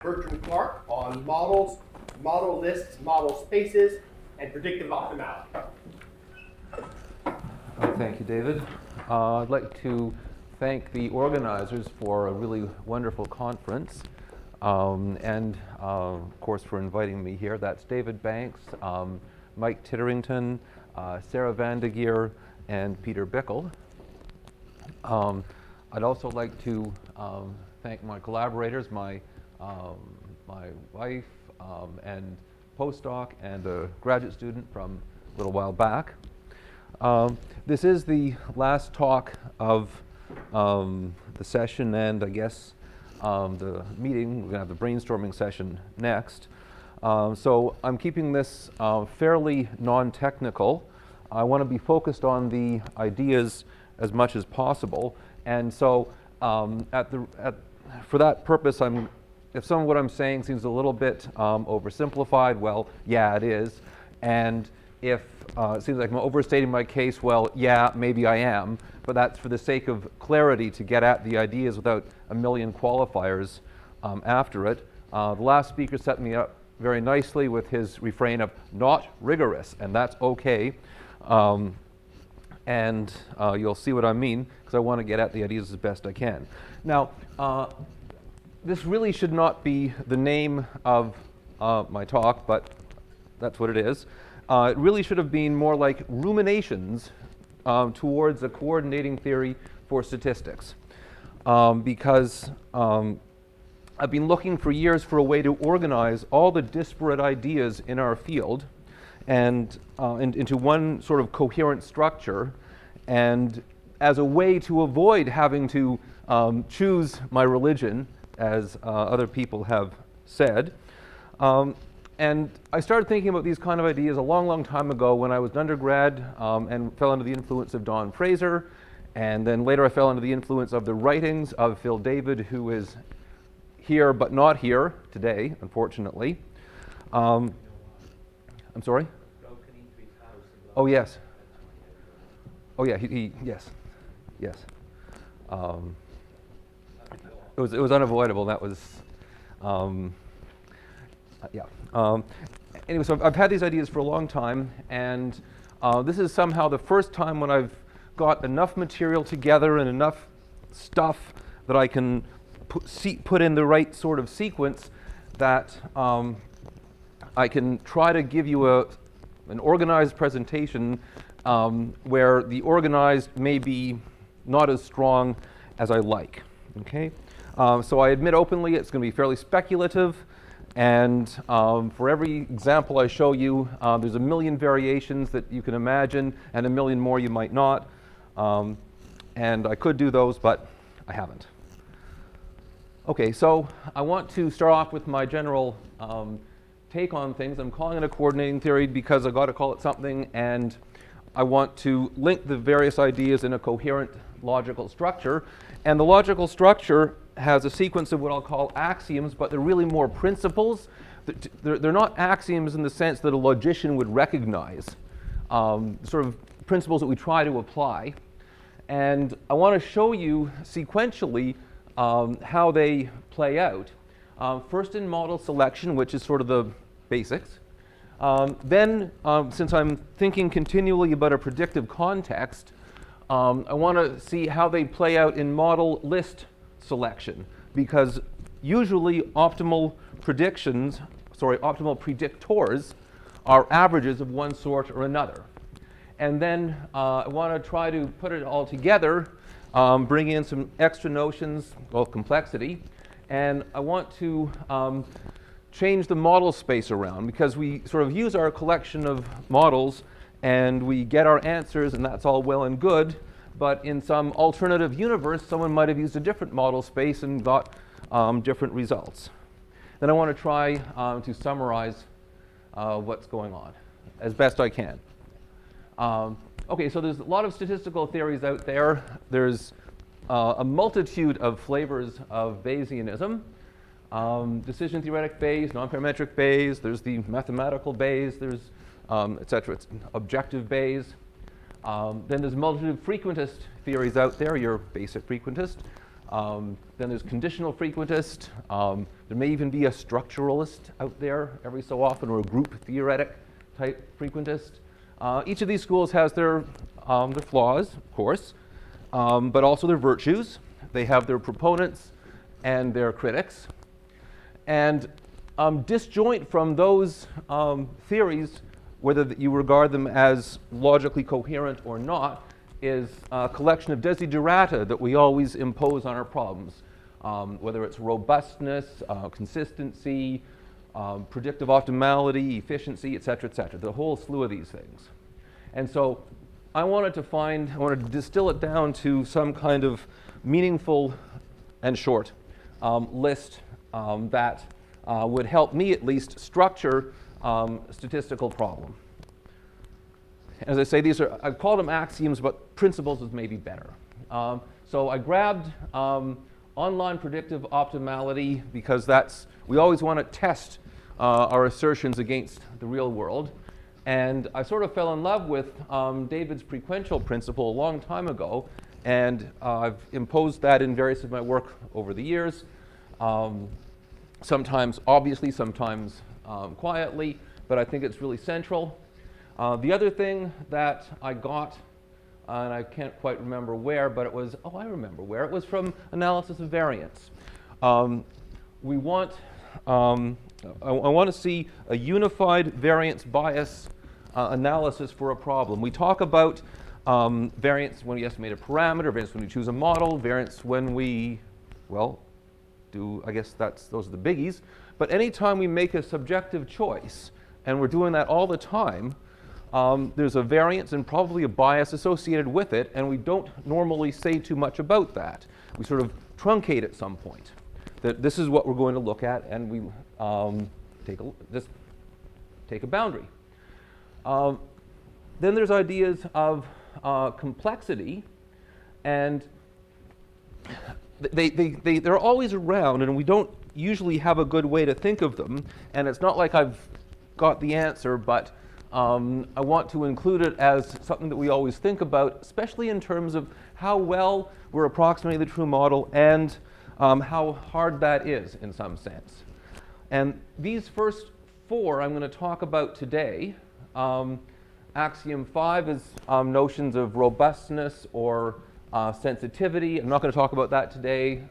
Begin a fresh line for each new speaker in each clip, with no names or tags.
Bertrand Clarke on models, model lists, model spaces, and predictive optimality.
Thank you, David. I'd like to thank the organizers for a really wonderful conference, and of course for inviting me here. That's David Banks, Mike Titterington, Sarah Vandegeer, and Peter Bickle. I'd also like to thank my collaborators, my wife and postdoc and a graduate student from a little while back. This is the last talk of the session, and I guess the meeting. We're going to have the brainstorming session next. So I'm keeping this fairly non-technical. I want to be focused on the ideas as much as possible, and so for that purpose, if some of what I'm saying seems a little bit oversimplified, well, yeah, it is, and if it seems like I'm overstating my case, well, yeah, maybe I am, but that's for the sake of clarity to get at the ideas without a million qualifiers after it. The last speaker set me up very nicely with his refrain of not rigorous, and that's okay. And you'll see what I mean, because I want to get at the ideas as best I can. Now, this really should not be the name of my talk, but that's what it is. It really should have been more like ruminations towards a coordinating theory for statistics, because I've been looking for years for a way to organize all the disparate ideas in our field and into one sort of coherent structure, and as a way to avoid having to choose my religion, as other people have said. And I started thinking about these kind of ideas a long, long time ago when I was an undergrad and fell under the influence of Don Fraser, and then later I fell under the influence of the writings of Phil David, who is here but not here today, unfortunately. I'm sorry? Oh, yes. Oh, yeah, yes. Yes. It was unavoidable. That was, yeah. Anyway, so I've had these ideas for a long time, and this is somehow the first time when I've got enough material together and enough stuff that I can put in the right sort of sequence that I can try to give you an organized presentation where the organized may be not as strong as I like. Okay, so I admit openly it's going to be fairly speculative, and for every example I show you, there's a million variations that you can imagine, and a million more you might not. And I could do those, but I haven't. Okay, so I want to start off with my general take on things. I'm calling it a coordinating theory because I've got to call it something, and I want to link the various ideas in a coherent logical structure. And the logical structure has a sequence of what I'll call axioms, but they're really more principles. They're not axioms in the sense that a logician would recognize, sort of principles that we try to apply. And I want to show you sequentially how they play out. First in model selection, which is sort of the basics. Then, since I'm thinking continually about a predictive context, I want to see how they play out in model list selection, because usually optimal predictors are averages of one sort or another. And then I want to try to put it all together, bring in some extra notions, well, complexity, and I want to change the model space around, because we sort of use our collection of models and we get our answers, and that's all well and good, but in some alternative universe, someone might have used a different model space and got different results. Then I want to try to summarize what's going on as best I can. Okay, so there's a lot of statistical theories out there. There's a multitude of flavors of Bayesianism. Decision theoretic Bayes, non-parametric Bayes, there's the mathematical Bayes, there's et cetera, it's objective Bayes. Then there's a multitude of frequentist theories out there, your basic frequentist. Then there's conditional frequentist. There may even be a structuralist out there every so often, or a group theoretic type frequentist. Each of these schools has their flaws, of course, but also their virtues. They have their proponents and their critics. And disjoint from those theories, whether you regard them as logically coherent or not, is a collection of desiderata that we always impose on our problems, whether it's robustness, consistency, predictive optimality, efficiency, et cetera, the whole slew of these things. And so I wanted to distill it down to some kind of meaningful and short list that would help me at least structure a statistical problem. As I say, I've called them axioms, but principles is maybe better. So I grabbed online predictive optimality because we always want to test our assertions against the real world. And I sort of fell in love with David's frequential principle a long time ago, and I've imposed that in various of my work over the years, sometimes obviously, sometimes quietly, but I think it's really central. The other thing that I got, and I can't quite remember where, but it was, I remember where. It was from analysis of variance. I want to see a unified variance bias analysis for a problem. We talk about variance when we estimate a parameter, variance when we choose a model, variance when we, I guess those are the biggies. But anytime we make a subjective choice, and we're doing that all the time, there's a variance and probably a bias associated with it, and we don't normally say too much about that. We sort of truncate at some point that this is what we're going to look at, and we just take a boundary. Then there's ideas of complexity, and they're always around, and we don't usually have a good way to think of them, and it's not like I've got the answer, but I want to include it as something that we always think about, especially in terms of how well we're approximating the true model and how hard that is in some sense. And these first four I'm going to talk about today. Axiom 5 is notions of robustness or sensitivity. I'm not going to talk about that today.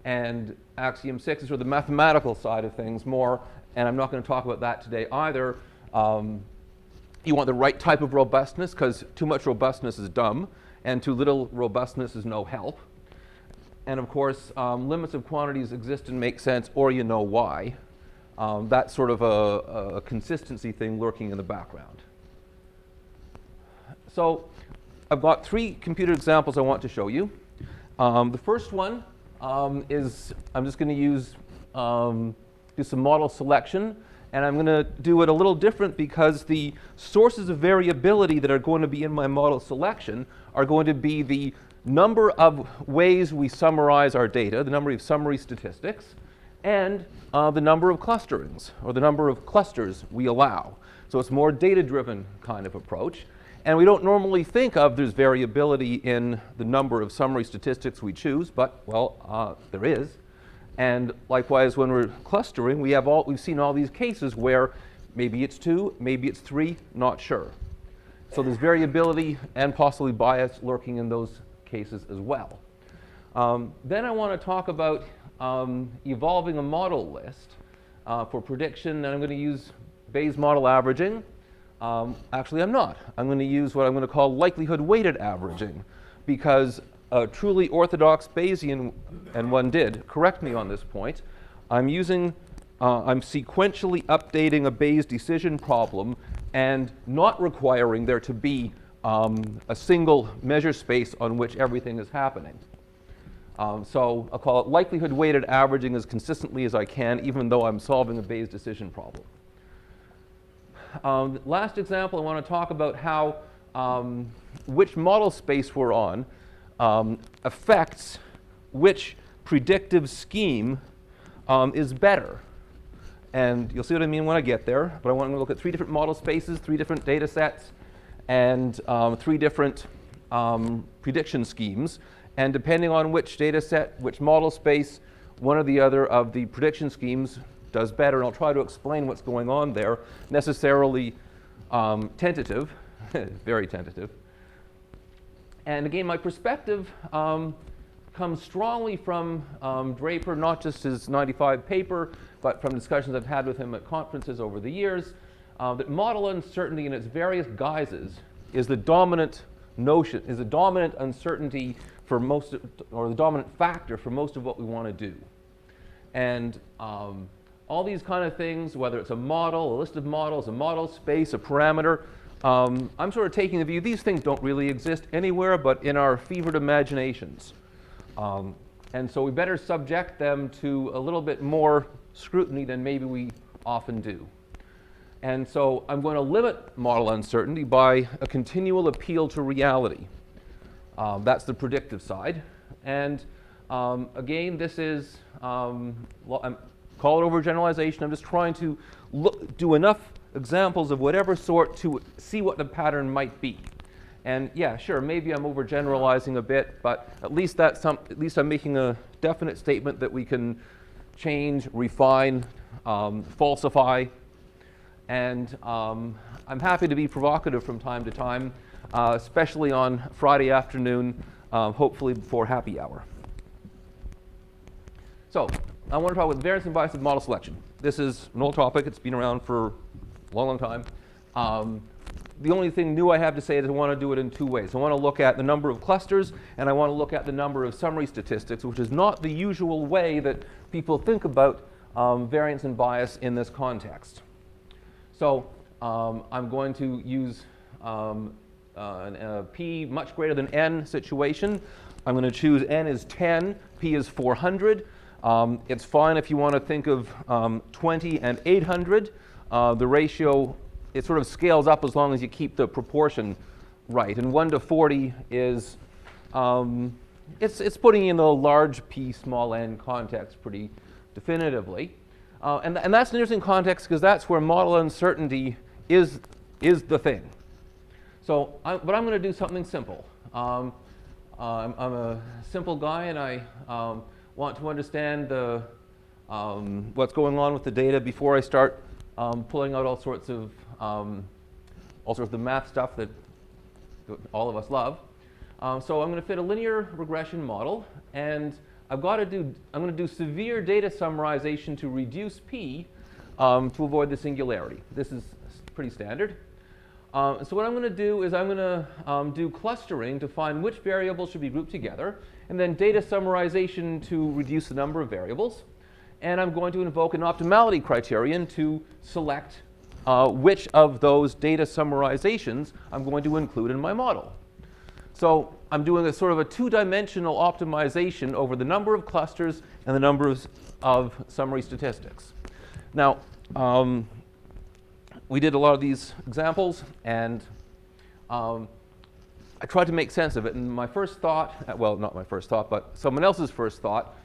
And axiom 6 is sort of the mathematical side of things more, and I'm not going to talk about that today either. You want the right type of robustness, because too much robustness is dumb, and too little robustness is no help. And of course, limits of quantities exist and make sense, or you know why. That's sort of a consistency thing lurking in the background. So I've got three computer examples I want to show you. The first one is I'm just going to do some model selection. And I'm going to do it a little different because the sources of variability that are going to be in my model selection are going to be the number of ways we summarize our data, the number of summary statistics, and the number of clusterings, or the number of clusters we allow. So it's more data-driven kind of approach. And we don't normally think of there's variability in the number of summary statistics we choose, but, there is. And likewise, when we're clustering, we've seen all these cases where maybe it's 2, maybe it's 3, not sure. So there's variability and possibly bias lurking in those cases as well. Then I want to talk about evolving a model list for prediction, and I'm going to use Bayes model averaging. Actually, I'm not. I'm going to use what I'm going to call likelihood weighted averaging, because a truly orthodox Bayesian, and one did correct me on this point, I'm sequentially updating a Bayes decision problem and not requiring there to be a single measure space on which everything is happening. So I'll call it likelihood weighted averaging as consistently as I can, even though I'm solving a Bayes decision problem. Last example, I want to talk about how which model space we're on affects which predictive scheme is better. And you'll see what I mean when I get there, but I want to look at 3 different model spaces, 3 different data sets, and 3 different prediction schemes. And depending on which data set, which model space, one or the other of the prediction schemes does better. And I'll try to explain what's going on there. Necessarily tentative, very tentative. And again, my perspective comes strongly from Draper, not just his 95 paper, but from discussions I've had with him at conferences over the years, that model uncertainty in its various guises is the dominant notion, is the dominant uncertainty for most, or the dominant factor for most of what we want to do. And all these kind of things, whether it's a model, a list of models, a model space, a parameter, I'm sort of taking the view these things don't really exist anywhere but in our fevered imaginations. And so we better subject them to a little bit more scrutiny than maybe we often do. And so I'm going to limit model uncertainty by a continual appeal to reality. That's the predictive side. And again, this is, call it overgeneralization. I'm just trying to do enough examples of whatever sort to see what the pattern might be. And yeah, sure, maybe I'm overgeneralizing a bit, but at least at least I'm making a definite statement that we can change, refine, falsify. And I'm happy to be provocative from time to time, especially on Friday afternoon, hopefully before happy hour. So I want to talk about variance and bias of model selection. This is an old topic. It's been around for a long, long time. The only thing new I have to say is I want to do it in two ways. I want to look at the number of clusters, and I want to look at the number of summary statistics, which is not the usual way that people think about variance and bias in this context. So I'm going to use a p much greater than n situation. I'm going to choose n is 10, p is 400. It's fine if you want to think of 20 and 800. The ratio, it sort of scales up as long as you keep the proportion right. And 1 to 40 is, it's putting in the large p small n context pretty definitively. And that's an interesting context because that's where model uncertainty is the thing. So, but I'm going to do something simple. I'm a simple guy, and I want to understand what's going on with the data before I start pulling out all sorts of the math stuff that all of us love. So I'm going to fit a linear regression model, and I'm going to do severe data summarization to reduce p to avoid the singularity. This is pretty standard. So what I'm going to do is I'm going to do clustering to find which variables should be grouped together, and then data summarization to reduce the number of variables. And I'm going to invoke an optimality criterion to select which of those data summarizations I'm going to include in my model. So I'm doing a sort of a two-dimensional optimization over the number of clusters and the number of summary statistics. Now, we did a lot of these examples, and I tried to make sense of it. And my first thought, well, not my first thought, but someone else's first thought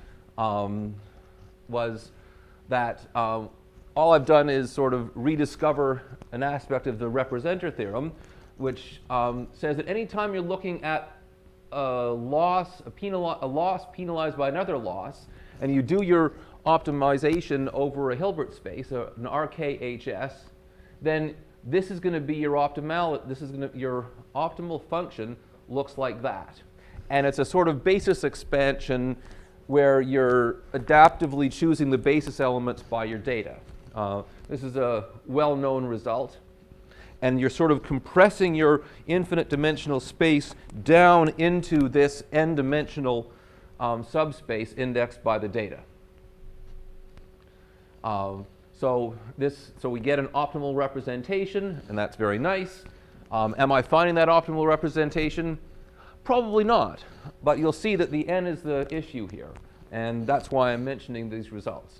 was that all I've done is sort of rediscover an aspect of the representer theorem, which says that any time you're looking at a loss penalized by another loss, and you do your optimization over a Hilbert space, an RKHS, then this is going to be your your optimal function looks like that. And it's a sort of basis expansion where you're adaptively choosing the basis elements by your data. This is a well-known result. And you're sort of compressing your infinite dimensional space down into this n-dimensional subspace indexed by the data. So we get an optimal representation, and that's very nice. Am I finding that optimal representation? Probably not. But you'll see that the n is the issue here, and that's why I'm mentioning these results.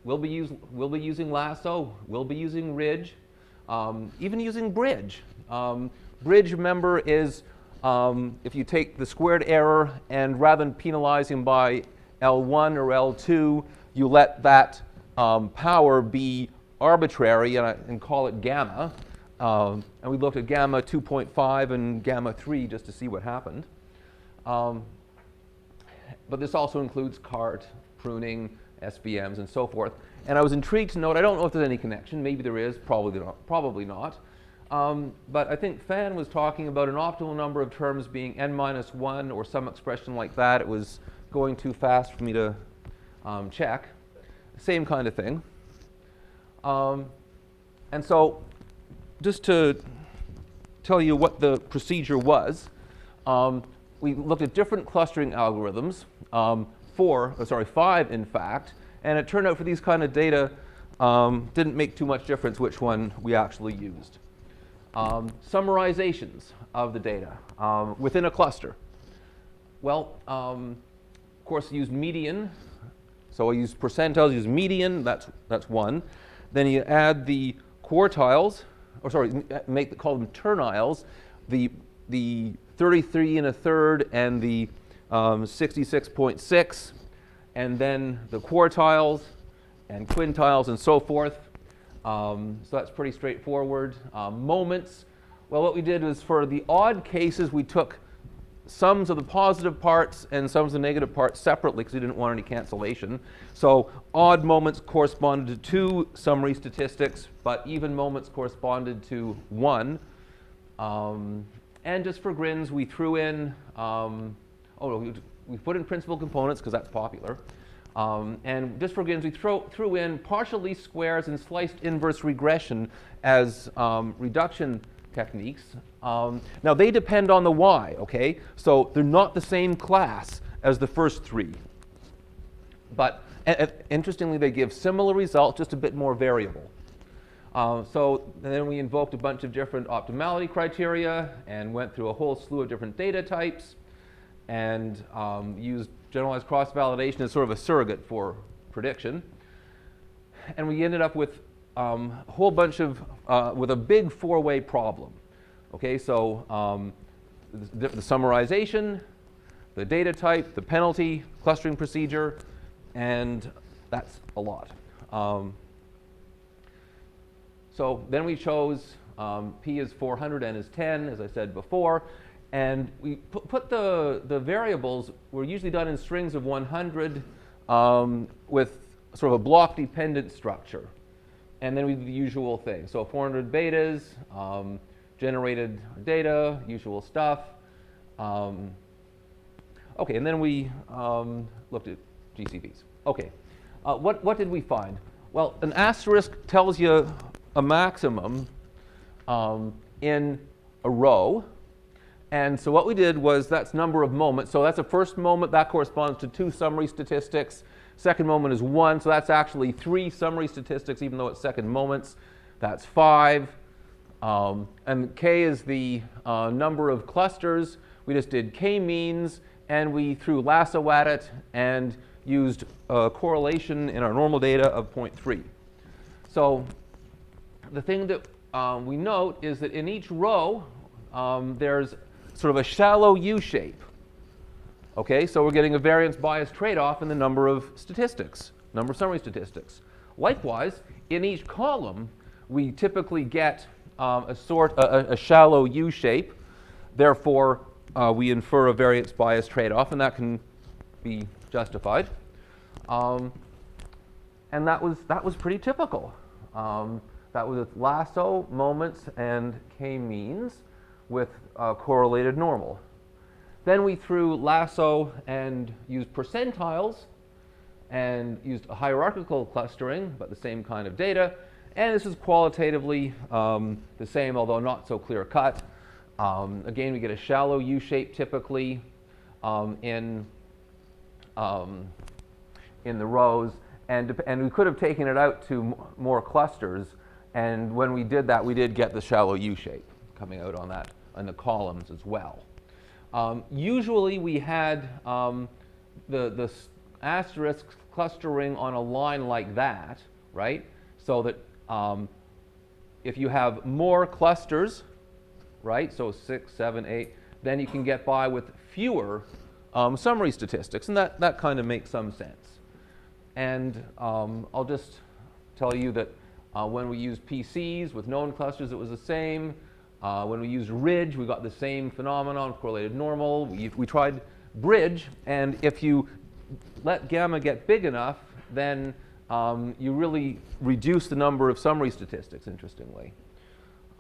We'll be using lasso. We'll be using ridge. Even using bridge. Bridge, remember, is if you take the squared error and rather than penalizing by L1 or L2, you let that power be arbitrary and call it gamma. And we looked at gamma 2.5 and gamma 3 just to see what happened. But this also includes CART, pruning, SVMs, and so forth. And I was intrigued to note, I don't know if there's any connection. Maybe there is, probably not. But I think Fan was talking about an optimal number of terms being n-1 or some expression like that. It was going too fast for me to check. Same kind of thing. And so just to tell you what the procedure was, we looked at different clustering algorithms, 5 in fact, and it turned out for these kind of data, didn't make too much difference which one we actually used. Summarizations of the data within a cluster. Well, of course, I used median. So I used percentiles, use median, that's one. Then you add the quartiles, call them terniles, the 33 1/3 and the 66.6, and then the quartiles and quintiles and so forth. So that's pretty straightforward. Moments, well, what we did was for the odd cases, we took sums of the positive parts and sums of the negative parts separately because we didn't want any cancellation. So odd moments corresponded to 2 summary statistics, but even moments corresponded to 1. And just for grins, we threw in, we put in principal components because that's popular. And just for grins, we threw in partial least squares and sliced inverse regression as reduction techniques. Now they depend on the y, okay? So they're not the same class as the first 3. But interestingly, they give similar results, just a bit more variable. So then we invoked a bunch of different optimality criteria and went through a whole slew of different data types and used generalized cross-validation as sort of a surrogate for prediction. And we ended up with a whole bunch of, with a big 4-way problem. Okay, so the summarization, the data type, the penalty, clustering procedure, and that's a lot. So then we chose P is 400, N is 10, as I said before. And we put the variables were usually done in strings of 100 with sort of a block-dependent structure. And then we did the usual thing. So 400 betas, generated data, usual stuff. Okay, and then we looked at GCVs. Okay, what did we find? Well, an asterisk tells you a maximum in a row. And so what we did was that's number of moments. So that's a first moment. That corresponds to 2 summary statistics. Second moment is 1. So that's actually 3 summary statistics, even though it's second moments. That's 5. And K is the number of clusters. We just did K-means, and we threw lasso at it and used a correlation in our normal data of 0.3. So the thing that we note is that in each row, there's sort of a shallow U-shape. Okay, so we're getting a variance bias trade-off in the number of statistics, number of summary statistics. Likewise, in each column, we typically get a shallow U-shape. Therefore, we infer a variance bias trade-off, and that can be justified. And that was pretty typical. That was with lasso, moments, and k-means with correlated normal. Then we threw lasso and used percentiles and used a hierarchical clustering, but the same kind of data. And this is qualitatively the same, although not so clear-cut. Again, we get a shallow U-shape typically in the rows. And we could have taken it out to more clusters. And when we did that, we did get the shallow U-shape coming out on that, on the columns as well. Usually we had the asterisk clustering on a line like that, right? So that if you have more clusters, right, so 6, 7, 8, then you can get by with fewer summary statistics. And that kind of makes some sense. And I'll just tell you that when we used PCs with known clusters, it was the same. When we used ridge, we got the same phenomenon, correlated normal. We tried bridge, and if you let gamma get big enough, then you really reduce the number of summary statistics, interestingly.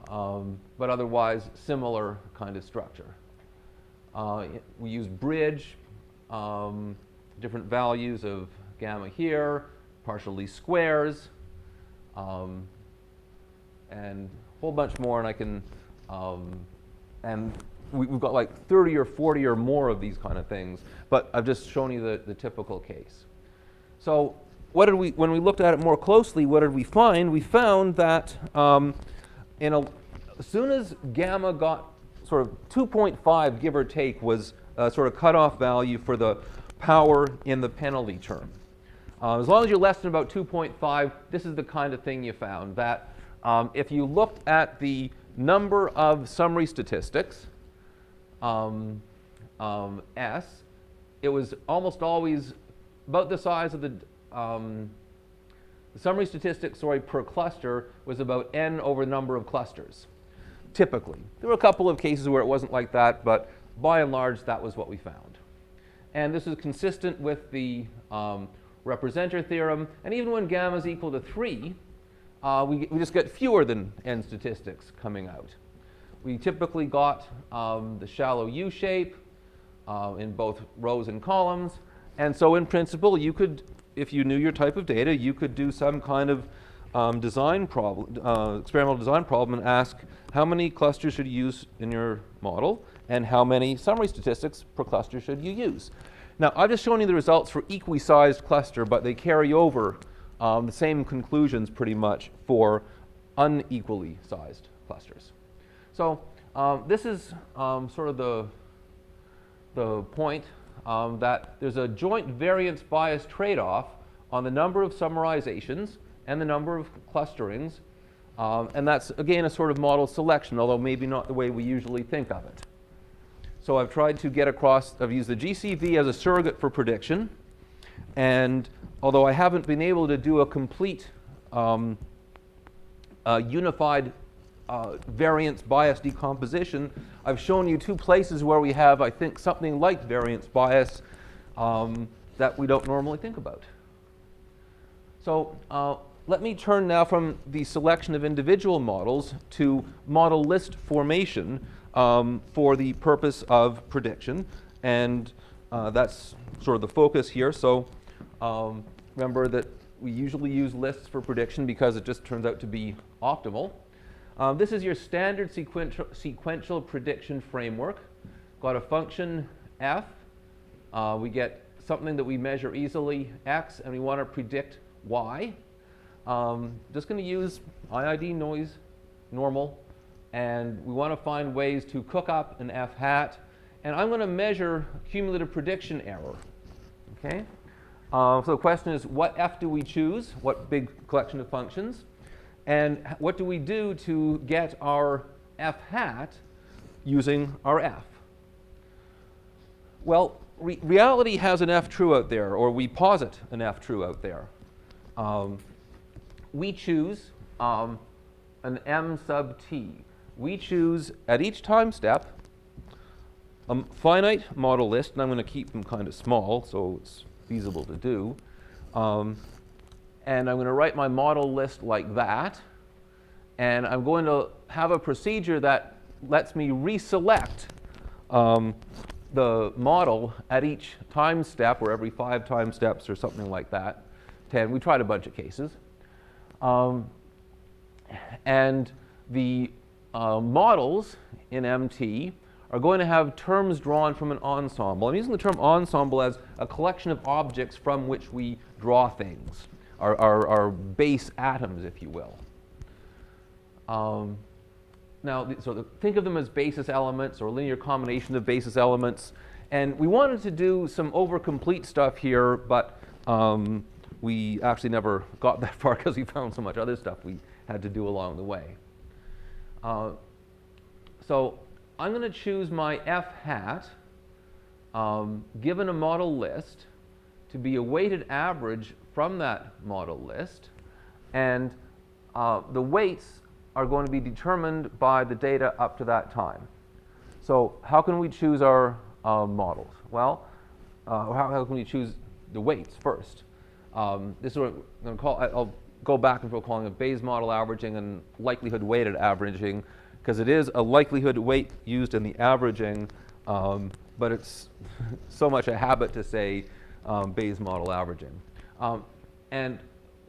But otherwise, similar kind of structure. We use bridge, different values of gamma here, partial least squares, and a whole bunch more, and I can, and we've got like 30 or 40 or more of these kind of things, but I've just shown you the typical case. So what did when we looked at it more closely, what did we find? We found that as soon as gamma got sort of 2.5, give or take, was sort of cutoff value for the power in the penalty term. As long as you're less than about 2.5, this is the kind of thing you found, that if you looked at the number of summary statistics, S, it was almost always about the size of the summary statistics, per cluster was about n over the number of clusters, typically. There were a couple of cases where it wasn't like that, but by and large, that was what we found. And this is consistent with the representer theorem. And even when gamma is equal to 3, we just get fewer than n statistics coming out. We typically got the shallow U shape in both rows and columns. And so in principle, you could, if you knew your type of data, you could do some kind of design problem, experimental design problem, and ask how many clusters should you use in your model and how many summary statistics per cluster should you use. Now, I've just shown you the results for equi-sized cluster, but they carry over the same conclusions pretty much for unequally sized clusters. So this is sort of the point that there's a joint variance bias trade-off on the number of summarizations and the number of clusterings. And that's, again, a sort of model selection, although maybe not the way we usually think of it. So I've tried to get across, I've used the GCV as a surrogate for prediction. And although I haven't been able to do a complete unified variance bias decomposition, I've shown you two places where we have, I think, something like variance bias that we don't normally think about. So let me turn now from the selection of individual models to model list formation for the purpose of prediction. And that's sort of the focus here. So remember that we usually use lists for prediction because it just turns out to be optimal. This is your standard sequential prediction framework. Got a function f. We get something that we measure easily, x, and we want to predict y. Just going to use IID noise, normal, and we want to find ways to cook up an f hat. And I'm going to measure cumulative prediction error. Okay? So the question is, what f do we choose? What big collection of functions? And what do we do to get our f hat using our f? Well, reality has an f true out there, or we posit an f true out there. We choose an m sub t. We choose, at each time step, a finite model list, and I'm going to keep them kind of small so it's feasible to do. And I'm going to write my model list like that. And I'm going to have a procedure that lets me reselect the model at each time step, or every 5 time steps, or something like that. 10. We tried a bunch of cases. And the models in MT are going to have terms drawn from an ensemble. I'm using the term ensemble as a collection of objects from which we draw things, our base atoms, if you will. Now, so think of them as basis elements or linear combination of basis elements. And we wanted to do some overcomplete stuff here, but we actually never got that far because we found so much other stuff we had to do along the way. So I'm going to choose my f hat, given a model list, to be a weighted average from that model list. And the weights are going to be determined by the data up to that time. So how can we choose our models? Well, how can we choose the weights first? This is what I'm going to call, I'll go back and forth calling it Bayes model averaging and likelihood weighted averaging, because it is a likelihood weight used in the averaging, but it's so much a habit to say Bayes model averaging. And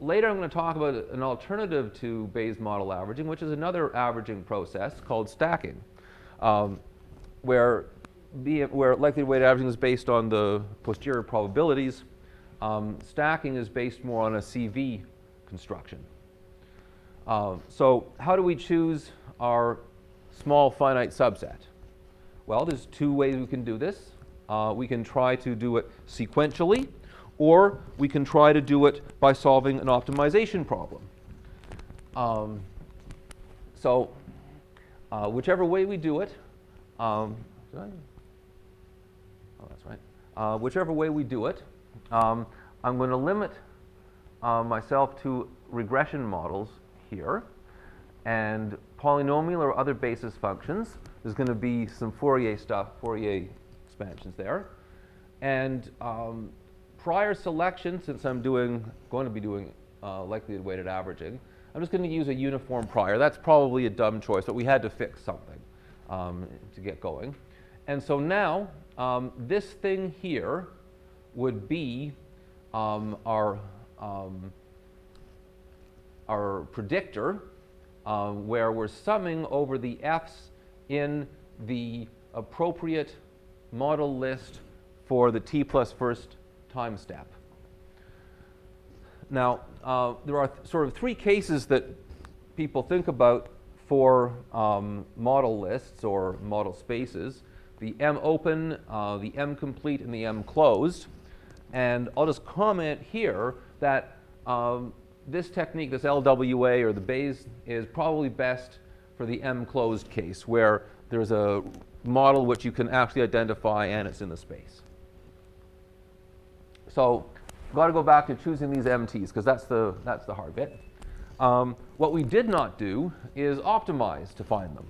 later I'm going to talk about an alternative to Bayes model averaging, which is another averaging process called stacking, where likelihood weighted averaging is based on the posterior probabilities. Stacking is based more on a CV construction. So how do we choose our small finite subset? Well, there's two ways we can do this. We can try to do it sequentially, or we can try to do it by solving an optimization problem. Whichever way we do it, whichever way we do it, I'm going to limit myself to regression models here, and polynomial or other basis functions. There's going to be some Fourier stuff, Fourier expansions there. And prior selection, since I'm going to be doing likelihood weighted averaging, I'm just going to use a uniform prior. That's probably a dumb choice, but we had to fix something to get going. And so now, this thing here would be our predictor, where we're summing over the f's in the appropriate model list for the t plus first time step. Now, there are sort of three cases that people think about for model lists or model spaces: the M open, the M complete, and the M closed. And I'll just comment here that this technique, this LWA or the Bayes, is probably best for the M closed case, where there's a model which you can actually identify and it's in the space. So I've got to go back to choosing these MTs, because that's the hard bit. What we did not do is optimize to find them,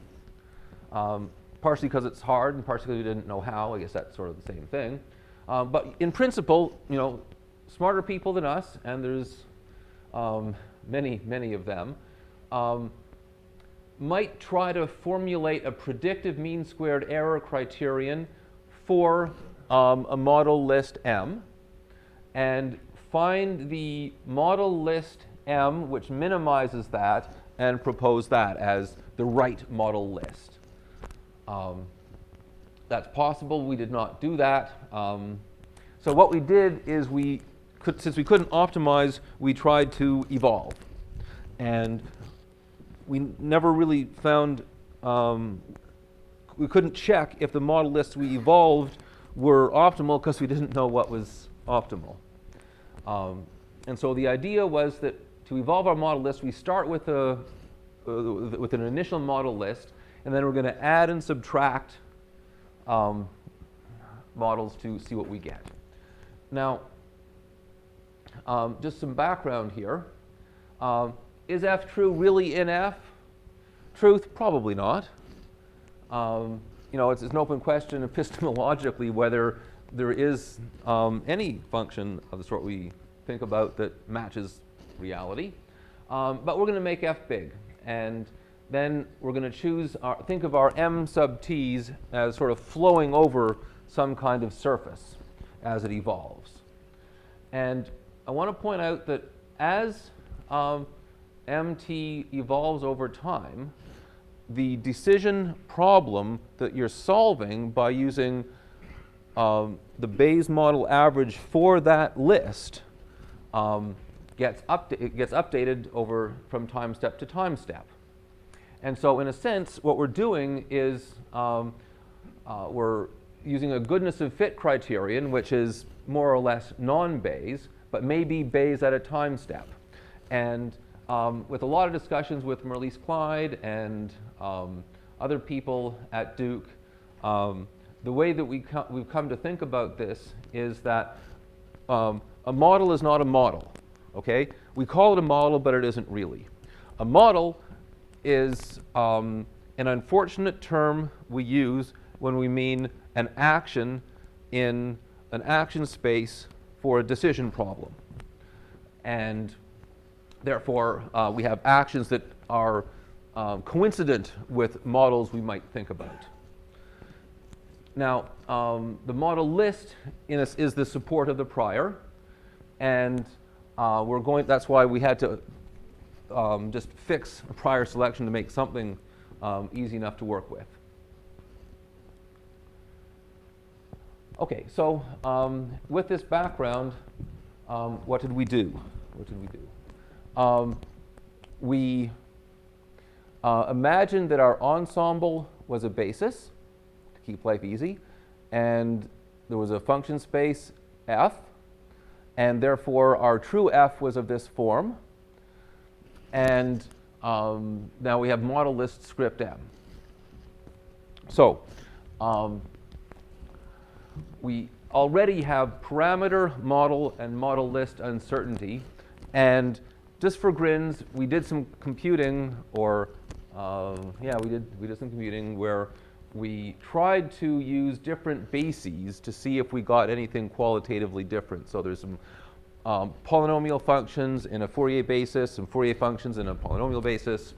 partially because it's hard and partially because we didn't know how. I guess that's sort of the same thing. But in principle, smarter people than us, and there's many, many of them, might try to formulate a predictive mean squared error criterion for a model list M, and find the model list M which minimizes that and propose that as the right model list. That's possible. We did not do that. So what we did is since we couldn't optimize, we tried to evolve. And we never really found, we couldn't check if the model lists we evolved were optimal because we didn't know what was optimal. And so the idea was that to evolve our model list, we start with an initial model list, and then we're going to add and subtract models to see what we get. Now, just some background here. Is F true really in F? Truth, probably not. It's an open question epistemologically whether there is any function of the sort we think about that matches reality. But we're going to make F big, and then we're going to think of our M sub t's as sort of flowing over some kind of surface as it evolves. And I want to point out that as MT evolves over time, the decision problem that you're solving by using the Bayes model average for that list gets updated over from time step to time step. And so in a sense, what we're doing is we're using a goodness of fit criterion, which is more or less non-Bayes, but maybe Bayes at a time step. And with a lot of discussions with Merlis Clyde and other people at Duke, the way that we've come to think about this is that a model is not a model, okay? We call it a model, but it isn't really. A model is an unfortunate term we use when we mean an action in an action space for a decision problem. And therefore, we have actions that are coincident with models we might think about. Now, the model list is the support of the prior, and that's why we had to just fix a prior selection to make something easy enough to work with. Okay, so with this background, what did we do? We imagined that our ensemble was a basis to keep life easy, and there was a function space f, and therefore our true f was of this form. And now we have model list script m. So we already have parameter, model, and model list uncertainty. And just for grins, we did some computing, or we did some computing where we tried to use different bases to see if we got anything qualitatively different. So there's some polynomial functions in a Fourier basis, some Fourier functions in a polynomial basis,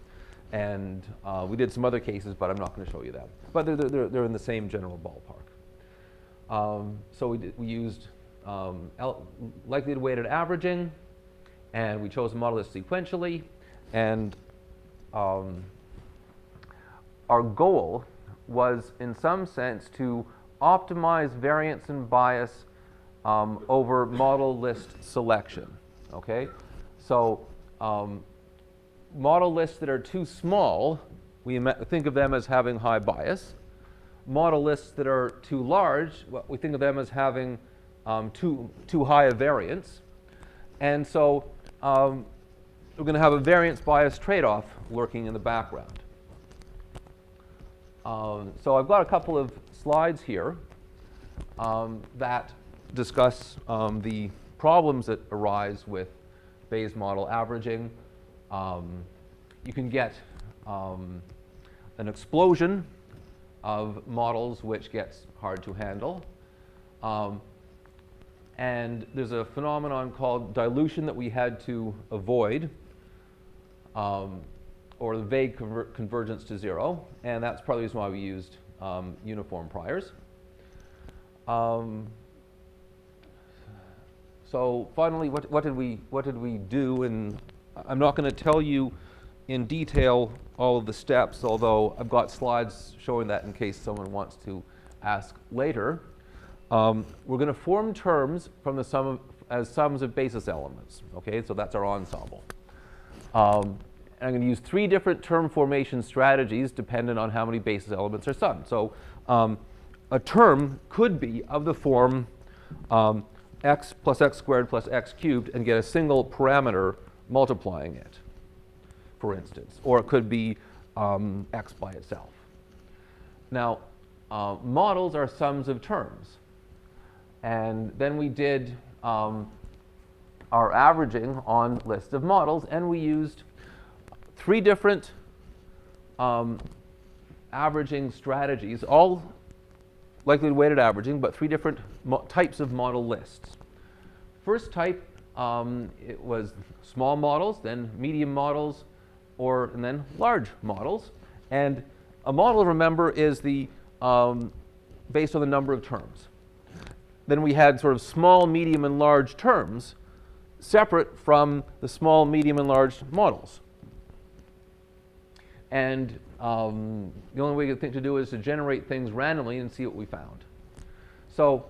and we did some other cases, but I'm not going to show you that. But they're in the same general ballpark. So we used likelihood weighted averaging, and we chose a model list sequentially, and our goal was, in some sense, to optimize variance and bias over model list selection. Okay, so model lists that are too small, we think of them as having high bias. Model lists that are too large, we think of them as having too high a variance. And so we're going to have a variance bias trade-off lurking in the background. So I've got a couple of slides here that discuss the problems that arise with Bayes model averaging. You can get an explosion of models which gets hard to handle. And there's a phenomenon called dilution that we had to avoid, or the vague convergence to zero. And that's part of the reason why we used uniform priors. So finally, what did we do? And I'm not going to tell you in detail all of the steps, although I've got slides showing that in case someone wants to ask later. We're going to form terms from the as sums of basis elements. Okay, so that's our ensemble. And I'm going to use 3 different term formation strategies dependent on how many basis elements are summed. So a term could be of the form x plus x squared plus x cubed and get a single parameter multiplying it, for instance. Or it could be x by itself. Now, models are sums of terms. And then we did our averaging on lists of models, and we used 3 different averaging strategies, all likelihood weighted averaging, but 3 different types of model lists. First type, it was small models, then medium models, and then large models. And a model, remember, is based on the number of terms. Then we had sort of small, medium, and large terms separate from the small, medium, and large models. And the only way to do is to generate things randomly and see what we found. So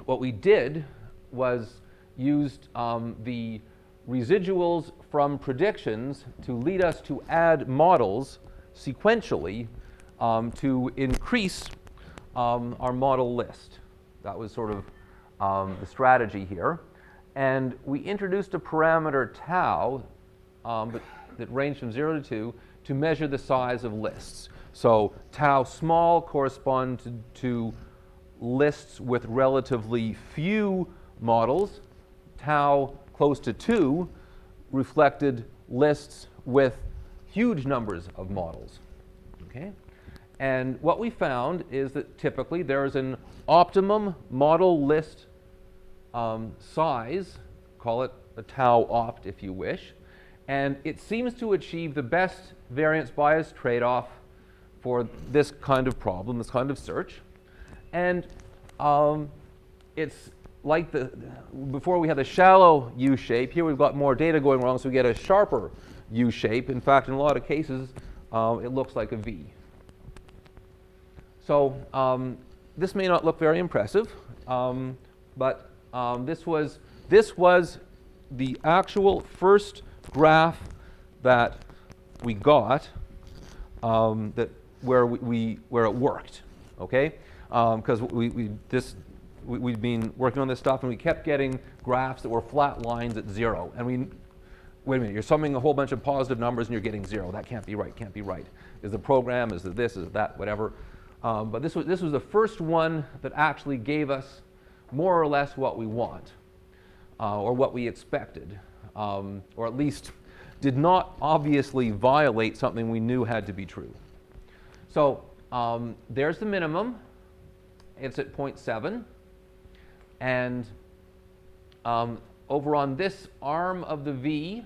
what we did was used the residuals from predictions to lead us to add models sequentially to increase our model list. That was sort of the strategy here. And we introduced a parameter tau that ranged from 0 to 2 to measure the size of lists. So tau small corresponded to lists with relatively few models. Tau close to 2 reflected lists with huge numbers of models. Okay? And what we found is that typically there is an optimum model list size, call it a tau opt if you wish, and it seems to achieve the best variance bias trade-off for this kind of problem, this kind of search. And it's like before we had the shallow U shape, here we've got more data going wrong, so we get a sharper U shape. In fact, in a lot of cases, it looks like a V. So this may not look very impressive, but this was the actual first graph that we got where it worked. Okay, because we'd been working on this stuff and we kept getting graphs that were flat lines at 0, and wait a minute, you're summing a whole bunch of positive numbers and you're getting 0. That can't be right. Can't be right. Is the program? Is it this? Is it that? Whatever. But this was the first one that actually gave us more or less what we want, or what we expected, or at least did not obviously violate something we knew had to be true. So there's the minimum. It's at 0.7. And over on this arm of the V,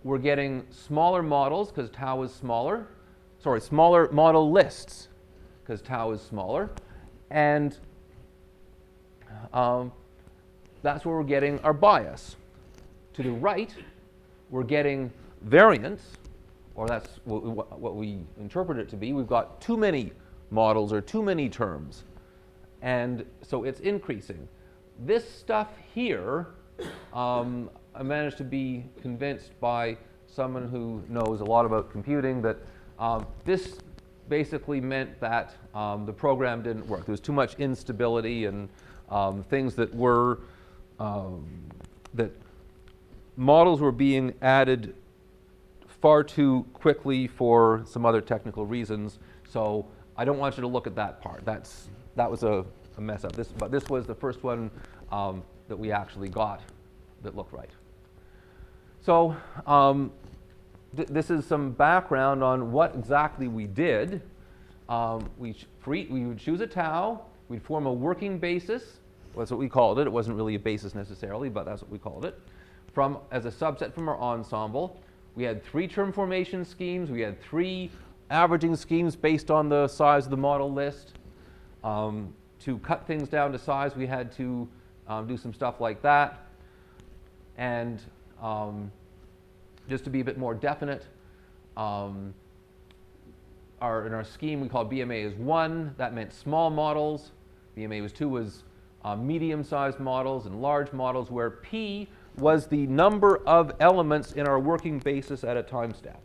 we're getting smaller models because tau is smaller. Sorry, smaller model lists because tau is smaller. And that's where we're getting our bias. To the right, we're getting variance, or that's what we interpret it to be. We've got too many models or too many terms. And so it's increasing. This stuff here, I managed to be convinced by someone who knows a lot about computing that this basically meant that the program didn't work. There was too much instability and things that were, that models were being added far too quickly for some other technical reasons. So I don't want you to look at that part. That was a mess up. But this was the first one that we actually got that looked right. So this is some background on what exactly we did. We would choose a tau. We'd form a working basis. That's what we called it. It wasn't really a basis necessarily, but that's what we called it. As a subset from our ensemble. We had 3 term formation schemes. We had 3 averaging schemes based on the size of the model list. To cut things down to size, we had to do some stuff like that. And just to be a bit more definite, in our scheme we called BMA as 1. That meant small models. BMA was 2 was medium-sized models and large models, where P was the number of elements in our working basis at a time step.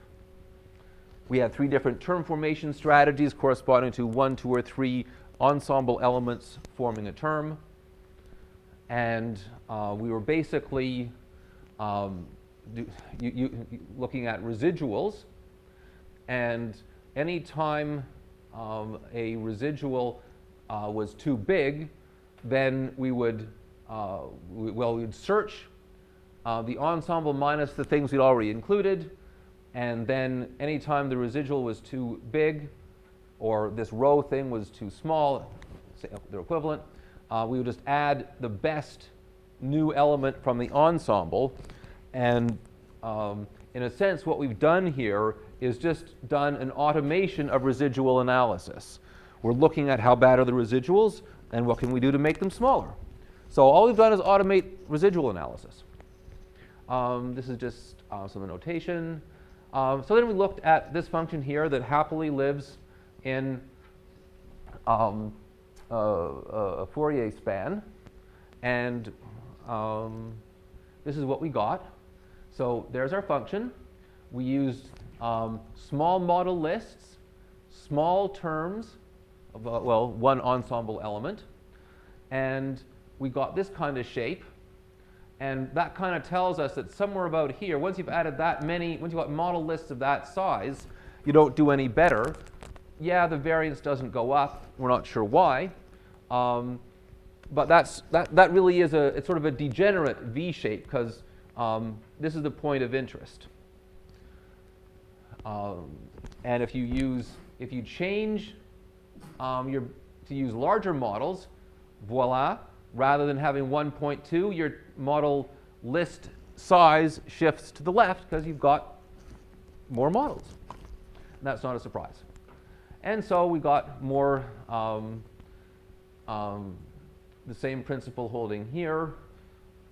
We had 3 different term formation strategies corresponding to 1, 2, or 3 ensemble elements forming a term. And we were basically looking at residuals. And any time a residual was too big, then we would we'd search the ensemble minus the things we'd already included, and then anytime the residual was too big or this row thing was too small, say they're equivalent, we would just add the best new element from the ensemble. And in a sense, what we've done here is just done an automation of residual analysis. We're looking at how bad are the residuals and what can we do to make them smaller. So all we've done is automate residual analysis. This is just some notation. So then we looked at this function here that happily lives in a Fourier span. And this is what we got. So there's our function. We used small model lists, small terms, of, well, one ensemble element. And we got this kind of shape. And that kind of tells us that somewhere about here, once you've added that many, once you've got model lists of that size, you don't do any better. Yeah, the variance doesn't go up. We're not sure why. But that really is it's sort of a degenerate V shape, because this is the point of interest. And if you if you change to use larger models, voila, rather than having 1.2, your model list size shifts to the left because you've got more models. And that's not a surprise. And so we got more, the same principle holding here,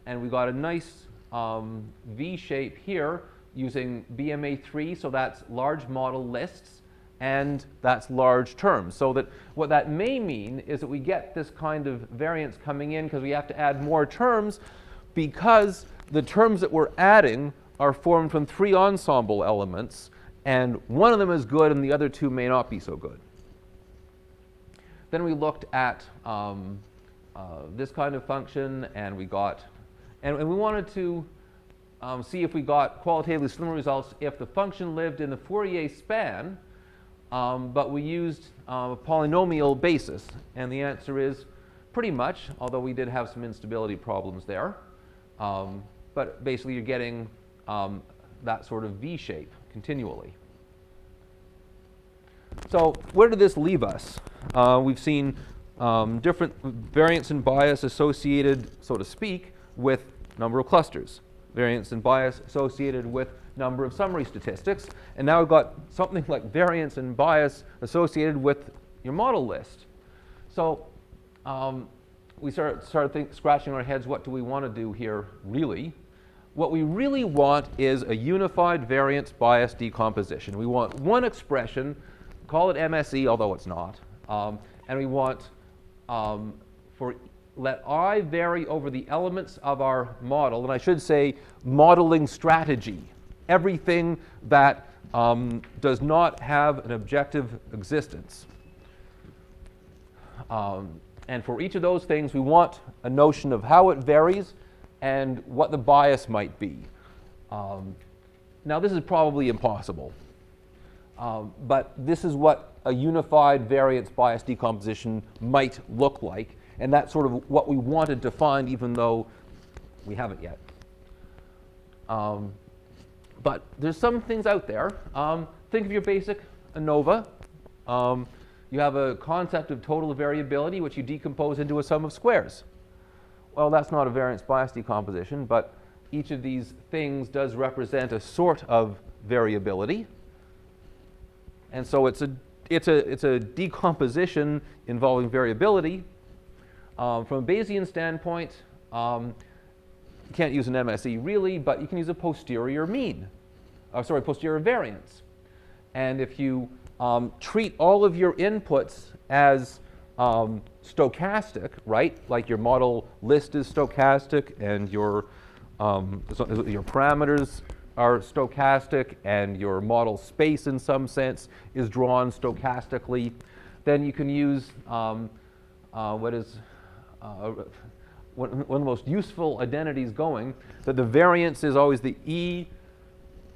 and we got a nice V shape here using BMA3, so that's large model lists, and that's large terms. So that what that may mean is that we get this kind of variance coming in because we have to add more terms, because the terms that we're adding are formed from 3 ensemble elements, and one of them is good and the other 2 may not be so good. Then we looked at this kind of function, and we got, and we wanted to see if we got qualitatively similar results if the function lived in the Fourier span, but we used a polynomial basis. And the answer is pretty much, although we did have some instability problems there. But basically, you're getting that sort of V shape continually. So where did this leave us? We've seen different variance and bias associated, so to speak, with number of clusters. Variance and bias associated with number of summary statistics. And now we've got something like variance and bias associated with your model list. So we started scratching our heads, what do we want to do here really? What we really want is a unified variance bias decomposition. We want one expression, call it MSE, although it's not. And we want let I vary over the elements of our model, and I should say modeling strategy, everything that does not have an objective existence. And for each of those things, we want a notion of how it varies and what the bias might be. Now, this is probably impossible, but this is what a unified variance bias decomposition might look like. And that's sort of what we wanted to find, even though we haven't yet. But there's some things out there. Think of your basic ANOVA. You have a concept of total variability, which you decompose into a sum of squares. Well, that's not a variance bias decomposition, but each of these things does represent a sort of variability. And so it's a decomposition involving variability. From a Bayesian standpoint, you can't use an MSE really, but you can use a posterior mean, posterior variance. And if you treat all of your inputs as stochastic, right? Like your model list is stochastic, and your parameters are stochastic, and your model space in some sense is drawn stochastically, then you can use what is one of the most useful identities going, that the variance is always the E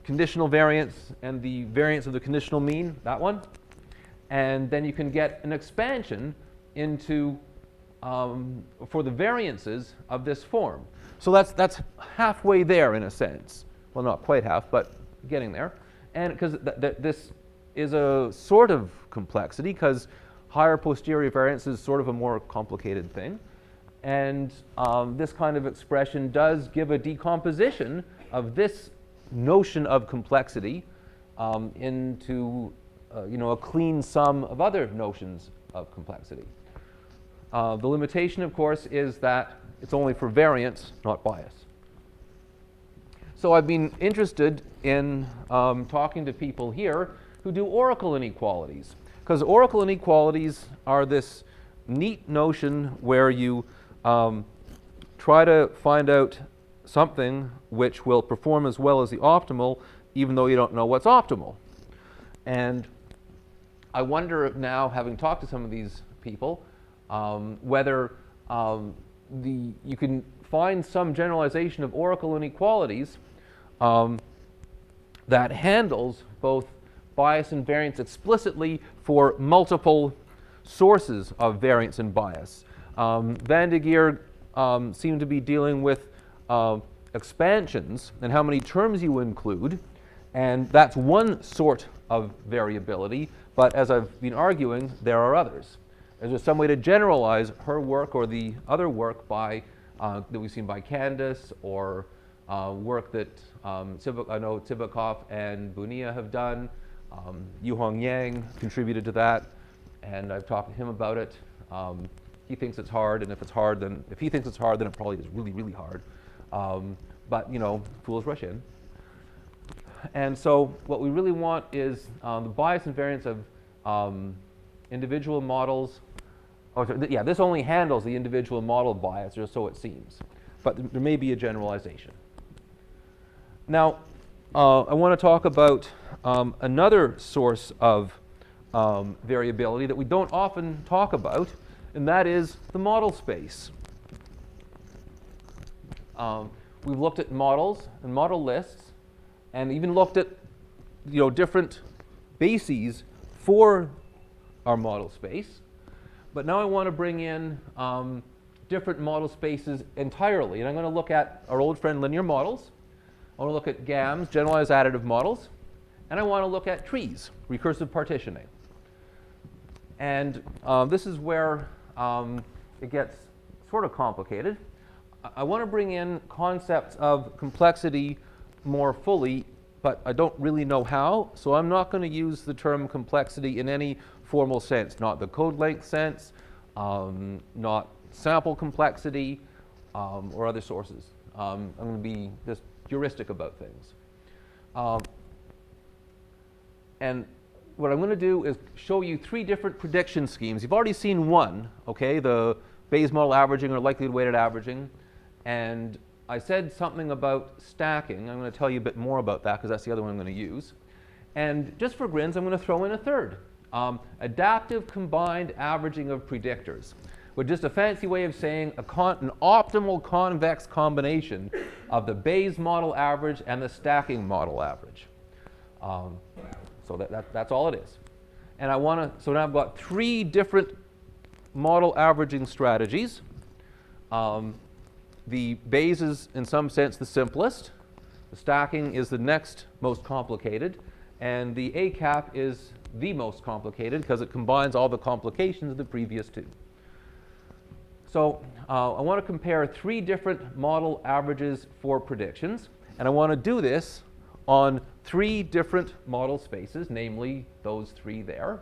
conditional variance and the variance of the conditional mean, that one. And then you can get an expansion into, for the variances of this form. So that's halfway there in a sense. Well, not quite half, but getting there. And because this is a sort of complexity, because higher posterior variance is sort of a more complicated thing. And this kind of expression does give a decomposition of this notion of complexity into a clean sum of other notions of complexity. The limitation, of course, is that it's only for variance, not bias. So I've been interested in talking to people here who do oracle inequalities, because oracle inequalities are this neat notion where you try to find out something which will perform as well as the optimal, even though you don't know what's optimal. And I wonder now, having talked to some of these people, whether you can find some generalization of oracle inequalities that handles both bias and variance explicitly for multiple sources of variance and bias. Van de Geer seemed to be dealing with expansions and how many terms you include, and that's one sort of variability. But as I've been arguing, there are others. Is there some way to generalize her work or the other work by, that we've seen by Candace, or work that I know Tibikoff and Bunia have done? Yuhong Yang contributed to that, and I've talked to him about it. He thinks it's hard, and if he thinks it's hard, then it probably is really, really hard. But you know, fools rush in. And so what we really want is the bias and variance of individual models. Yeah, this only handles the individual model bias, or so it seems. But there may be a generalization. Now, I want to talk about another source of variability that we don't often talk about, and that is the model space. We've looked at models and model lists, and even looked at different bases for our model space. But now I want to bring in different model spaces entirely, and I'm going to look at our old friend linear models. I want to look at GAMs, generalized additive models, and I want to look at trees, recursive partitioning. And this is where it gets sort of complicated. I want to bring in concepts of complexity more fully, but I don't really know how, so I'm not going to use the term complexity in any formal sense, not the code length sense, not sample complexity, or other sources. I'm going to be just heuristic about things. And what I'm going to do is show you three different prediction schemes. You've already seen one, okay, the Bayes model averaging or likelihood weighted averaging. And I said something about stacking. I'm going to tell you a bit more about that because that's the other one I'm going to use. And just for grins, I'm going to throw in a third. Adaptive combined averaging of predictors, which is just a fancy way of saying an optimal convex combination of the Bayes model average and the stacking model average. So that's all it is. And so now I've got three different model averaging strategies. The Bayes is, in some sense, the simplest. The stacking is the next most complicated. And the ACAP is the most complicated because it combines all the complications of the previous two. So I want to compare three different model averages for predictions. And I want to do this on three different model spaces, namely those three there,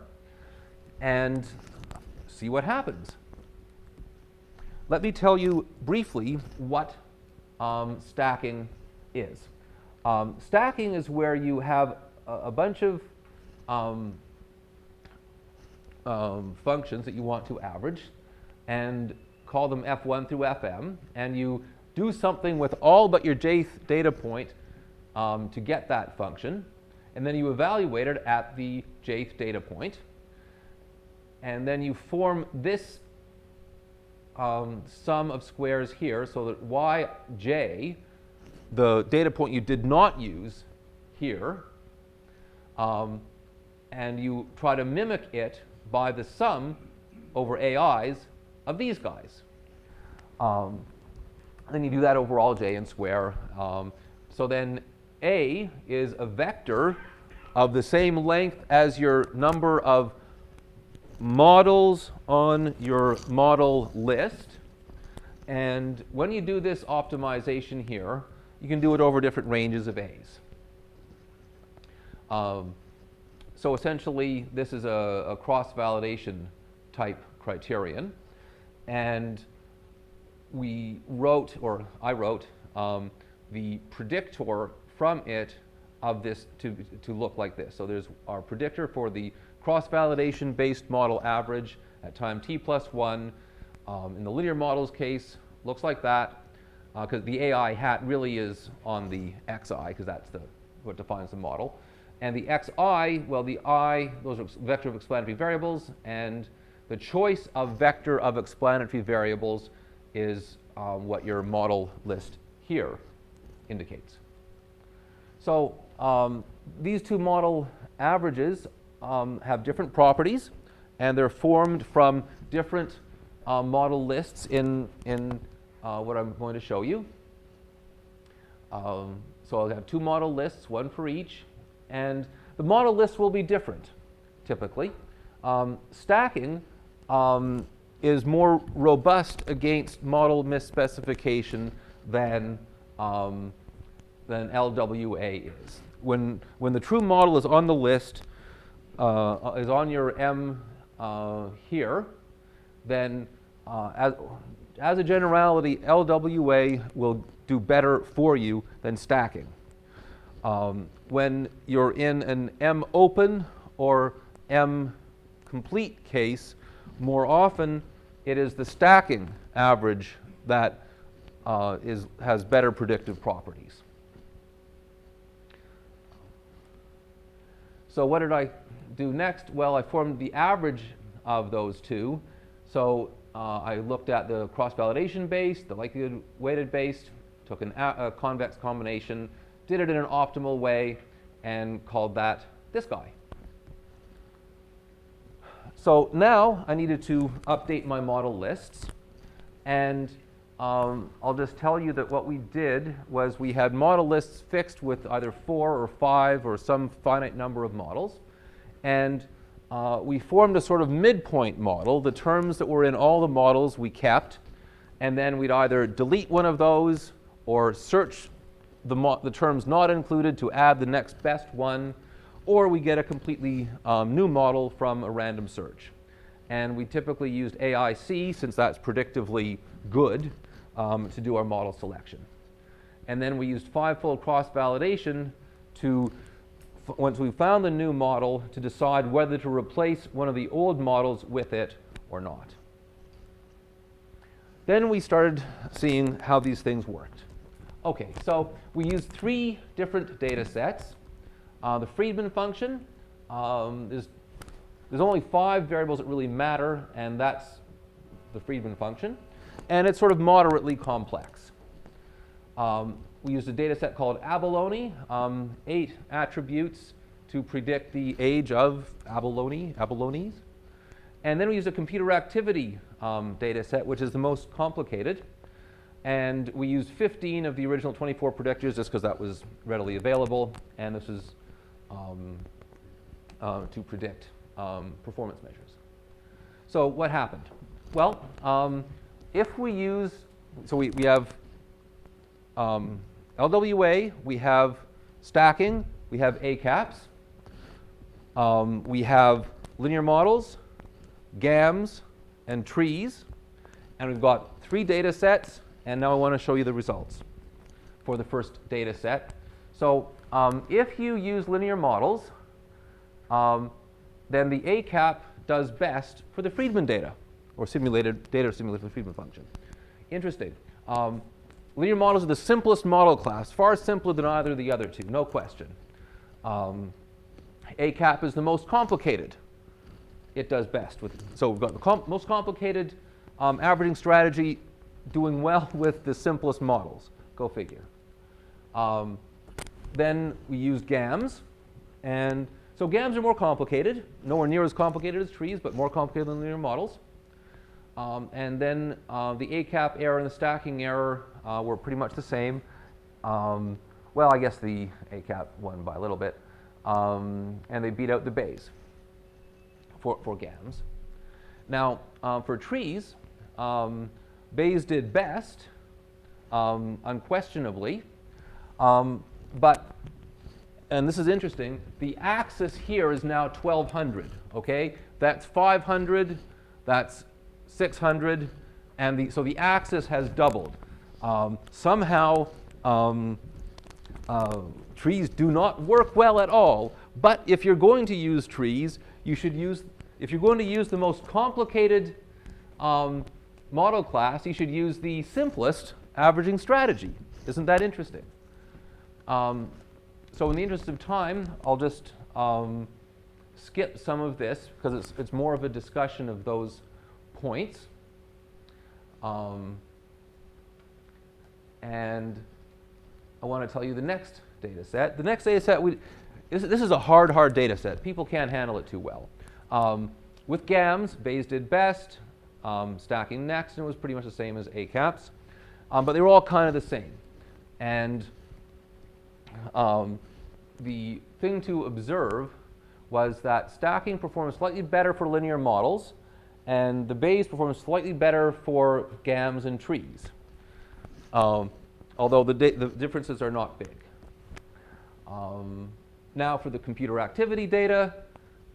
and see what happens. Let me tell you briefly what stacking is. Stacking is where you have a bunch of functions that you want to average and call them F1 through Fm, and you do something with all but your jth data point to get that function, and then you evaluate it at the jth data point, and then you form this sum of squares here so that yj, the data point you did not use here, and you try to mimic it by the sum over AIs of these guys. Then you do that over all j and square. So then A is a vector of the same length as your number of models on your model list. And when you do this optimization here, you can do it over different ranges of A's. So essentially, this is a cross-validation type criterion. And we wrote, or I wrote, the predictor from it of this to look like this. So there's our predictor for the cross-validation based model average at time t plus 1. In the linear models case, looks like that, because the AI hat really is on the xi, because that's what defines the model. And the xi, well, the I, those are vector of explanatory variables, and the choice of vector of explanatory variables is what your model list here indicates. So these two model averages have different properties, and they're formed from different model lists in what I'm going to show you. So I'll have two model lists, one for each, and the model lists will be different. typically. Stacking is more robust against model misspecification than LWA is. When the true model is on the list, is on your M here, then as a generality, LWA will do better for you than stacking. When you're in an M open or M complete case, more often it is the stacking average that has better predictive properties. So what did I do next? Well, I formed the average of those two. So I looked at the cross-validation based, the likelihood weighted based, took a convex combination, did it in an optimal way, and called that this guy. So now I needed to update my model lists, and I'll just tell you that what we did was we had model lists fixed with either 4 or 5 or some finite number of models, and we formed a sort of midpoint model. The terms that were in all the models we kept, and then we'd either delete one of those or search the terms not included to add the next best one, or we get a completely new model from a random search. And we typically used AIC, since that's predictively good, to do our model selection. And then we used 5-fold cross-validation to, once we found the new model, to decide whether to replace one of the old models with it or not. Then we started seeing how these things worked. Okay, so we used 3 different data sets. The Friedman function, there's only 5 variables that really matter, and that's the Friedman function. And it's sort of moderately complex. We used a data set called abalone, 8 attributes to predict the age of abalones. And then we used a computer activity data set, which is the most complicated. And we used 15 of the original 24 predictors just because that was readily available. And this is to predict performance measures. So what happened? Well, if we use, so we have LWA, we have stacking, we have ACAPs, we have linear models, GAMs, and trees, and we've got 3 data sets, and now I want to show you the results for the first data set. So if you use linear models, then the ACAP does best for the Friedman data, or simulated data simulated for the Friedman function. Interesting. Linear models are the simplest model class, far simpler than either of the other two, no question. ACAP is the most complicated. It does best with it. So we've got the most complicated averaging strategy doing well with the simplest models. Go figure. Then we use GAMs. And so GAMs are more complicated, nowhere near as complicated as trees, but more complicated than linear models. And then the ACAP error and the stacking error were pretty much the same. Well, I guess the ACAP won by a little bit. And they beat out the Bayes for GAMs. Now, for trees, Bayes did best, unquestionably. But, and this is interesting, the axis here is now 1200, okay? That's 500, that's 600, and so the axis has doubled. Somehow, trees do not work well at all, but if you're going to use trees, you should use, if you're going to use the most complicated model class, you should use the simplest averaging strategy. Isn't that interesting? So in the interest of time, I'll just skip some of this because it's more of a discussion of those points. And I want to tell you the next data set. The next data set, this is a hard data set. People can't handle it too well. With GAMs, Bayes did best, stacking next, and it was pretty much the same as ACAPs. But they were all kind of the same. And the thing to observe was that stacking performs slightly better for linear models, and the Bayes performs slightly better for GAMs and trees, although the differences are not big. Now for the computer activity data,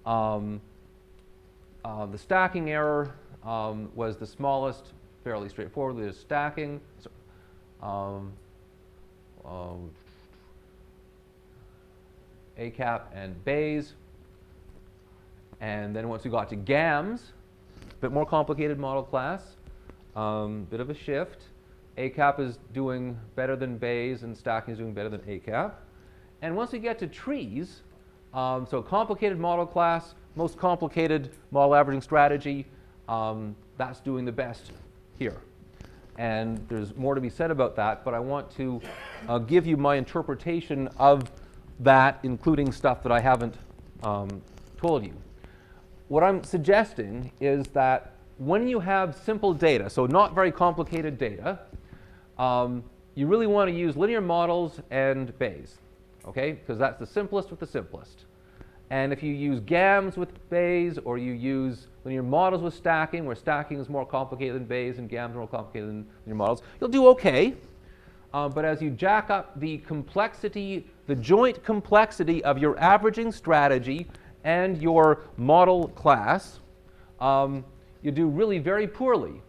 the stacking error was the smallest, fairly straightforward. There's stacking. ACAP and Bayes. And then once we got to GAMs, a bit more complicated model class, bit of a shift. ACAP is doing better than Bayes, and stacking is doing better than ACAP. And once we get to trees, so complicated model class, most complicated model averaging strategy, that's doing the best here. And there's more to be said about that, but I want to give you my interpretation of that, including stuff that I haven't told you. What I'm suggesting is that when you have simple data, so not very complicated data, you really want to use linear models and Bayes, okay? Because that's the simplest with the simplest. And if you use GAMs with Bayes, or you use linear models with stacking, where stacking is more complicated than Bayes and GAMs are more complicated than linear models, you'll do okay. But as you jack up the complexity, the joint complexity of your averaging strategy and your model class, you do really very poorly,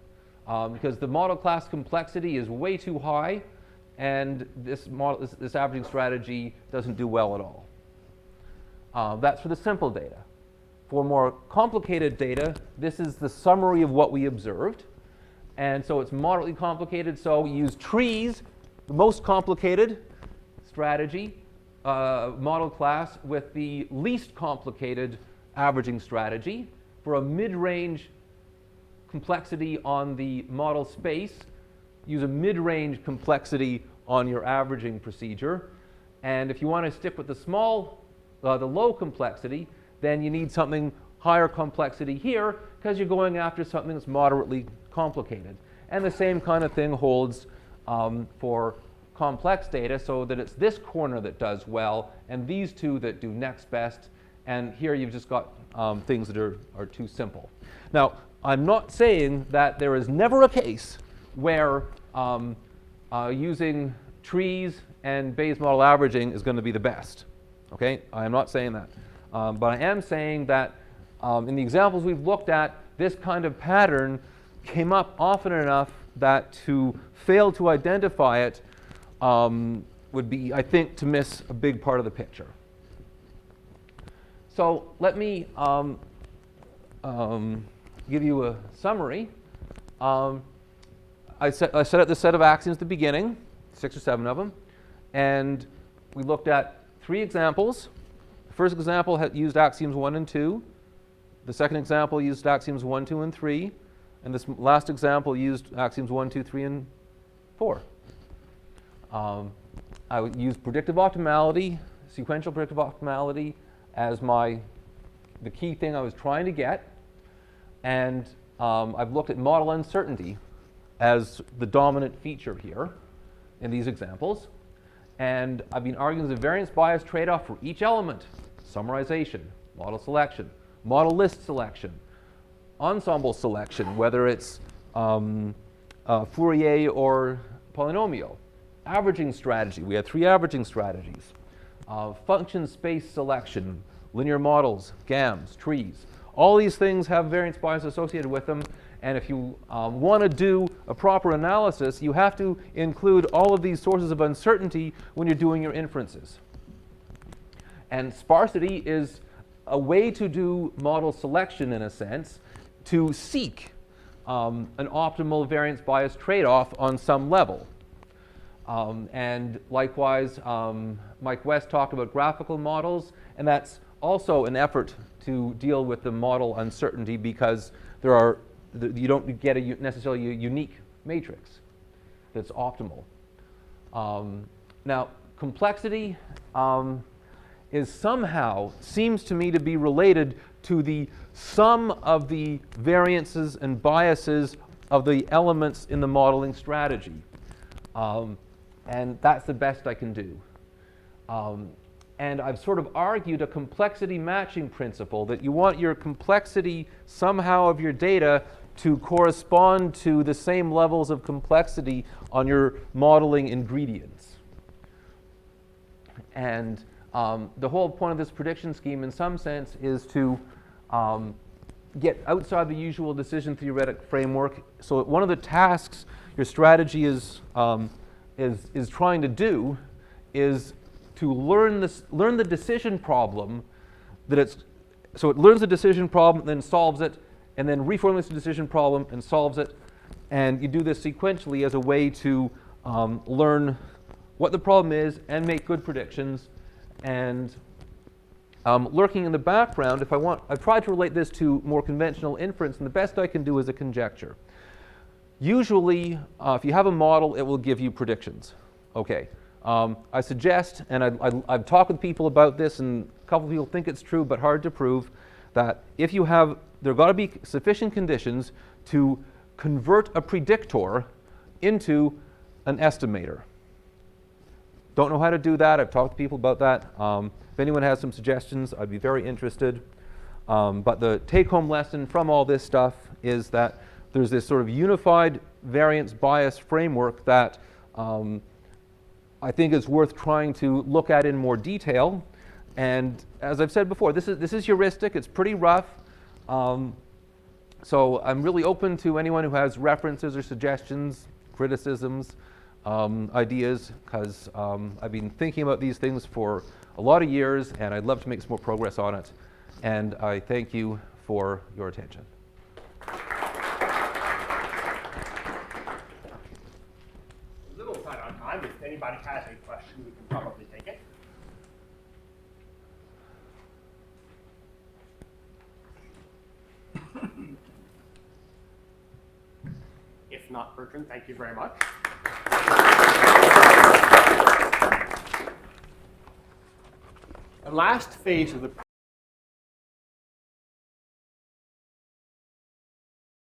because the model class complexity is way too high, and this averaging strategy doesn't do well at all. That's for the simple data. For more complicated data, this is the summary of what we observed. And so it's moderately complicated, so we use trees, the most complicated strategy, model class, with the least complicated averaging strategy. For a mid-range complexity on the model space, use a mid-range complexity on your averaging procedure. And if you want to stick with the low complexity, then you need something higher complexity here, because you're going after something that's moderately complicated. And the same kind of thing holds for complex data, so that it's this corner that does well, and these two that do next best. And here you've just got things that are too simple. Now, I'm not saying that there is never a case where using trees and Bayes model averaging is going to be the best. Okay, I am not saying that. But I am saying that in the examples we've looked at, this kind of pattern came up often enough that to fail to identify it would be, I think, to miss a big part of the picture. So let me give you a summary. I set up this set of axioms at the beginning, 6 or 7 of them, and we looked at 3 examples. The first example used axioms 1 and 2. The second example used axioms 1, 2, and 3. And this last example used axioms 1, 2, 3, and 4. I would use predictive optimality, sequential predictive optimality, as the key thing I was trying to get. And I've looked at model uncertainty as the dominant feature here in these examples. And I've been arguing the variance bias trade-off for each element: summarization, model selection, model list selection, ensemble selection, whether it's Fourier or polynomial, averaging strategy. We had 3 averaging strategies. Function space selection, linear models, GAMs, trees. All these things have variance bias associated with them. And if you want to do a proper analysis, you have to include all of these sources of uncertainty when you're doing your inferences. And sparsity is a way to do model selection, in a sense, to seek an optimal variance bias trade-off on some level. And likewise, Mike West talked about graphical models, and that's also an effort to deal with the model uncertainty, because you don't get necessarily a unique matrix that's optimal. Now, complexity seems to me to be related to the sum of the variances and biases of the elements in the modeling strategy. And that's the best I can do. And I've sort of argued a complexity matching principle, that you want your complexity somehow of your data to correspond to the same levels of complexity on your modeling ingredients. And the whole point of this prediction scheme, in some sense, is to get outside the usual decision theoretic framework. So one of the tasks your strategy is trying to do is to learn the decision problem so it learns the decision problem, then solves it, and then reformulates the decision problem and solves it. And you do this sequentially as a way to learn what the problem is and make good predictions. And lurking in the background, I've tried to relate this to more conventional inference, and the best I can do is a conjecture. Usually, if you have a model, it will give you predictions. Okay. I suggest, and I've talked with people about this, and a couple of people think it's true, but hard to prove, that if you have, there have got to be sufficient conditions to convert a predictor into an estimator. Don't know how to do that. I've talked to people about that. If anyone has some suggestions, I'd be very interested. But the take-home lesson from all this stuff is that there's this sort of unified variance bias framework that I think is worth trying to look at in more detail. And as I've said before, this is heuristic. It's pretty rough. So I'm really open to anyone who has references or suggestions, criticisms, ideas, because I've been thinking about these things for a lot of years, and I'd love to make some more progress on it. And I thank you for your attention.
A little tight on time. If anybody has a question, we can probably take it. If not, Bertrand, thank you very much. The last phase of the